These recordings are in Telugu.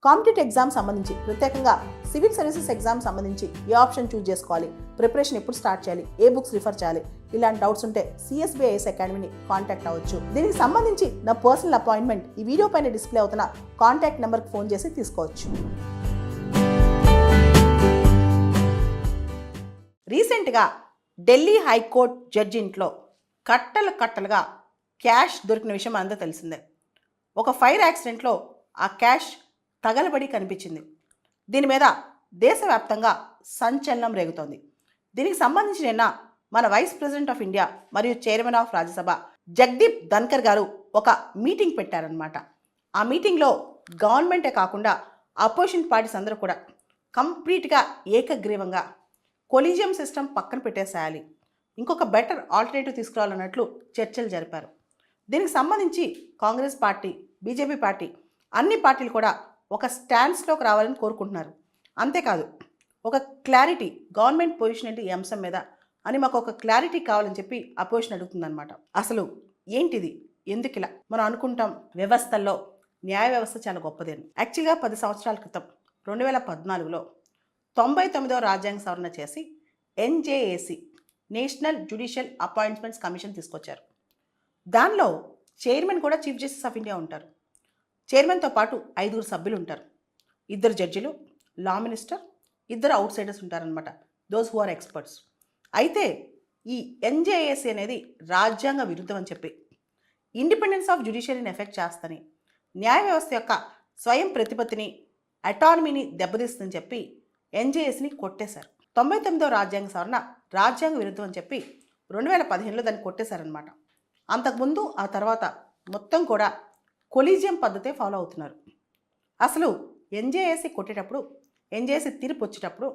కాంపిటేటివ్ ఎగ్జామ్ సంబంధించి ప్రత్యేకంగా సివిల్ సర్వీసెస్ ఎగ్జామ్ సంబంధించి ఏ ఆప్షన్ చూస్ చేసుకోవాలి, ప్రిపరేషన్ ఎప్పుడు స్టార్ట్ చేయాలి, ఏ బుక్స్ రిఫర్ చేయాలి, ఇలాంటి డౌట్స్ ఉంటే CSBIS అకాడమీని కాంటాక్ట్ అవ్వచ్చు. దీనికి సంబంధించి నా పర్సనల్ అపాయింట్మెంట్ ఈ వీడియో పైన డిస్ప్లే అవుతున్న కాంటాక్ట్ నెంబర్కి ఫోన్ చేసి తీసుకోవచ్చు. రీసెంట్గా ఢిల్లీ హైకోర్టు జడ్జి ఇంట్లో కట్టలుగా క్యాష్ దొరికిన విషయం అంతా తెలిసిందే. ఒక ఫైర్ యాక్సిడెంట్లో ఆ క్యాష్ తగలబడి కనిపించింది. దీని మీద దేశవ్యాప్తంగా సంచలనం రేగుతోంది. దీనికి సంబంధించి నిన్న మన వైస్ ప్రెసిడెంట్ ఆఫ్ ఇండియా మరియు చైర్మన్ ఆఫ్ రాజ్యసభ జగదీప్ ధన్కర్ గారు ఒక మీటింగ్ పెట్టారనమాట. ఆ మీటింగ్లో గవర్నమెంటే కాకుండా అపోజిషన్ పార్టీస్ అందరూ కూడా కంప్లీట్గా ఏకగ్రీవంగా కొలీజియం సిస్టమ్ పక్కన పెట్టేసేయాలి, ఇంకొక బెటర్ ఆల్టర్నేటివ్ తీసుకురావాలన్నట్లు చర్చలు జరిపారు. దీనికి సంబంధించి కాంగ్రెస్ పార్టీ, బీజేపీ పార్టీ అన్ని పార్టీలు కూడా ఒక స్టాండ్స్లోకి రావాలని కోరుకుంటున్నారు. అంతేకాదు ఒక క్లారిటీ, గవర్నమెంట్ పొజిషన్ ఏంటి ఈ అంశం మీద అని మాకు ఒక క్లారిటీ కావాలని చెప్పి అపోజిషన్ అడుగుతుందన్నమాట. అసలు ఏంటిది, ఎందుకు ఇలా? మనం అనుకుంటాం వ్యవస్థల్లో న్యాయ వ్యవస్థ చాలా గొప్పదేని. యాక్చువల్గా 10 సంవత్సరాల క్రితం 2014లో 99వ రాజ్యాంగ సవరణ చేసి NJAC national judicial appointments commission తీసుకొచ్చారు. దానిలో చైర్మన్ కూడా చీఫ్ జస్టిస్ ఆఫ్ ఇండియా ఉంటారు. చైర్మన్తో పాటు 5 సభ్యులు ఉంటారు. 2 జడ్జిలు, లా మినిస్టర్, 2 అవుట్ సైడర్స్ ఉంటారనమాట, దోస్ హూ ఆర్ ఎక్స్పర్ట్స్. అయితే ఈ NJAC అనేది రాజ్యాంగ విరుద్ధం అని చెప్పి, ఇండిపెండెన్స్ ఆఫ్ జ్యుడిషియరీని ఎఫెక్ట్ చేస్తని, న్యాయ వ్యవస్థ యొక్క స్వయం ప్రతిపత్తిని, అటానమీని దెబ్బతీస్తుందని చెప్పి NJACని కొట్టేశారు. 99వ రాజ్యాంగ సవరణ రాజ్యాంగ విరుద్ధం అని చెప్పి 2015లో దాన్ని కొట్టేశారనమాట. అంతకుముందు ఆ తర్వాత మొత్తం కూడా కొలీజియం పద్ధతే ఫాలో అవుతున్నారు. అసలు NJAC కొట్టేటప్పుడు, NJAC తీర్పు వచ్చేటప్పుడు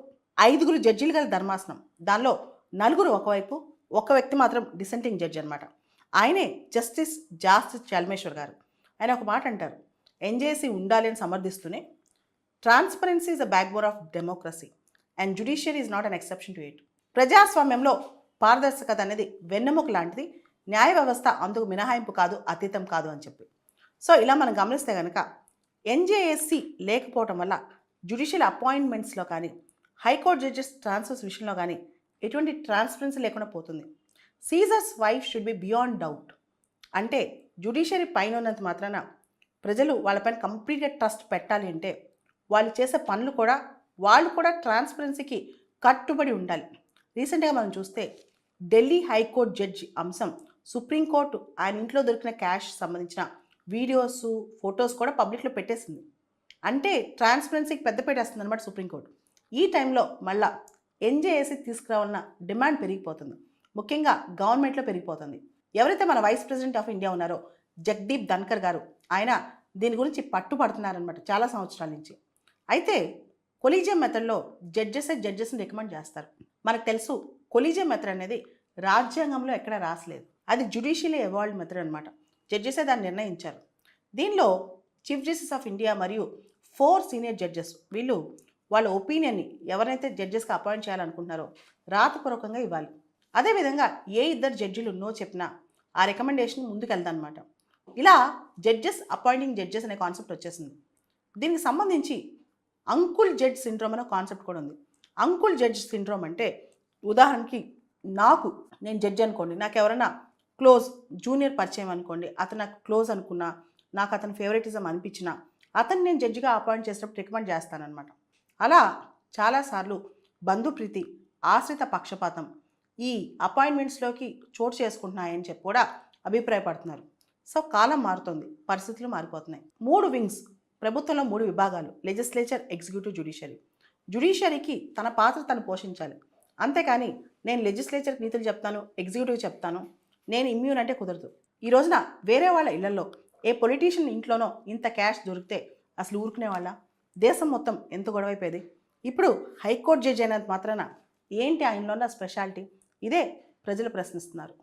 5 జడ్జీలు గల ధర్మాసనం, దానిలో 4 ఒకవైపు, ఒక వ్యక్తి మాత్రం డిసెంటింగ్ జడ్జి అనమాట. ఆయనే జస్టిస్ చాల్మేశ్వర్ గారు. ఆయన ఒక మాట అంటారు, NJAC ఉండాలి అని సమర్థిస్తూనే transparency is the backbone of democracy and judiciary is not an exception to it. ప్రజాస్వామ్యంలో పారదర్శకత అనేది వెన్నెముక లాంటిది, న్యాయ వ్యవస్థ అందుకు మినహాయింపు కాదు, అతీతం కాదు అని చెప్పి. సో ఇలా మనం గమనిస్తే కనుక NJAC లేకపోవటం వల్ల జ్యుడిషియల్ అపాయింట్మెంట్స్లో కానీ, హైకోర్టు జడ్జెస్ ట్రాన్స్ఫర్స్ విషయంలో కానీ ఎటువంటి ట్రాన్స్పరెన్సీ లేకుండా పోతుంది. Caesar's wife should be beyond doubt. అంటే జ్యుడిషియరీ పైన ఉన్నంత మాత్రాన ప్రజలు వాళ్ళపైన కంప్లీట్గా ట్రస్ట్ పెట్టాలి అంటే వాళ్ళు చేసే పనులు కూడా, వాళ్ళు కూడా ట్రాన్స్పరెన్సీకి కట్టుబడి ఉండాలి. రీసెంట్గా మనం చూస్తే ఢిల్లీ హైకోర్టు జడ్జి అంశం సుప్రీంకోర్టు ఆయన ఇంట్లో దొరికిన క్యాష్ సంబంధించిన వీడియోస్, ఫొటోస్ కూడా పబ్లిక్లో పెట్టేసింది. అంటే ట్రాన్స్పరెన్సీకి పెద్ద పెట్టేస్తుంది అనమాట సుప్రీంకోర్టు. ఈ టైంలో మళ్ళా NJAC తీసుకురావాలన్న డిమాండ్ పెరిగిపోతుంది, ముఖ్యంగా గవర్నమెంట్లో పెరిగిపోతుంది. ఎవరైతే మన వైస్ ప్రెసిడెంట్ ఆఫ్ ఇండియా ఉన్నారో జగదీప్ ధన్కర్ గారు, ఆయన దీని గురించి పట్టుపడుతున్నారనమాట చాలా సంవత్సరాల నుంచి. అయితే కొలీజియం మెథడ్లో జడ్జెస్ని రికమెండ్ చేస్తారు. మనకు తెలుసు కొలీజియం మెథడ్ అనేది రాజ్యాంగంలో ఎక్కడ రాసలేదు, అది జ్యుడిషియల్లీ ఎవాల్వ్డ్ మెథడ్ అనమాట. జడ్జెసే దాన్ని నిర్ణయించారు. దీనిలో చీఫ్ జస్టిస్ ఆఫ్ ఇండియా మరియు 4 సీనియర్ జడ్జెస్, వీళ్ళు వాళ్ళ ఒపీనియన్ని ఎవరైతే జడ్జెస్కి అపాయింట్ చేయాలనుకుంటున్నారో రాతపూర్వకంగా ఇవ్వాలి. అదేవిధంగా ఏ 2 జడ్జిలు నో చెప్పినా ఆ రికమెండేషన్ ముందుకెళ్తానమాట. ఇలా జడ్జెస్ అపాయింటింగ్ జడ్జెస్ అనే కాన్సెప్ట్ వచ్చేసింది. దీనికి సంబంధించి అంకుల్ జడ్జ్ సిండ్రోమ్ అనే కాన్సెప్ట్ కూడా ఉంది. అంకుల్ జడ్జ్ సిండ్రోమ్ అంటే ఉదాహరణకి నేను జడ్జి అనుకోండి, నాకు ఎవరైనా క్లోజ్ జూనియర్ పరిచయం అనుకోండి, అతను నాకు క్లోజ్ అనుకున్నా, నాకు అతని ఫేవరెటిజం అనిపించినా అతను నేను జడ్జిగా అపాయింట్ చేసినప్పుడు రికమెండ్ చేస్తానన్నమాట. అలా చాలాసార్లు బంధుప్రీతి, ఆశ్రిత పక్షపాతం ఈ అపాయింట్మెంట్స్లోకి చోటు చేసుకుంటున్నాయని చెప్పి కూడా అభిప్రాయపడుతున్నారు. సో కాలం మారుతుంది, పరిస్థితులు మారిపోతున్నాయి. 3 వింగ్స్, ప్రభుత్వంలో 3 విభాగాలు, లెజిస్లేచర్, ఎగ్జిక్యూటివ్, జ్యుడిషియరీ. జ్యుడిషియరీకి తన పాత్ర తను పోషించాలి. అంతేకాని నేను లెజిస్లేచర్కి నీతులు చెప్తాను, ఎగ్జిక్యూటివ్ చెప్తాను, నేను ఇమ్యూన్ అంటే కుదరదు. ఈ రోజున వేరే వాళ్ళ ఇళ్లలో, ఏ పొలిటీషియన్ ఇంట్లోనో ఇంత క్యాష్ దొరికితే అసలు ఊరుకునే వాళ్ళ? దేశం మొత్తం ఎంత గొడవైపోయేది. ఇప్పుడు హైకోర్టు జడ్జి అయినంత మాత్రాన ఏంటి ఆయనలో ఉన్న స్పెషాలిటీ? ఇదే ప్రజలు ప్రశ్నిస్తున్నారు.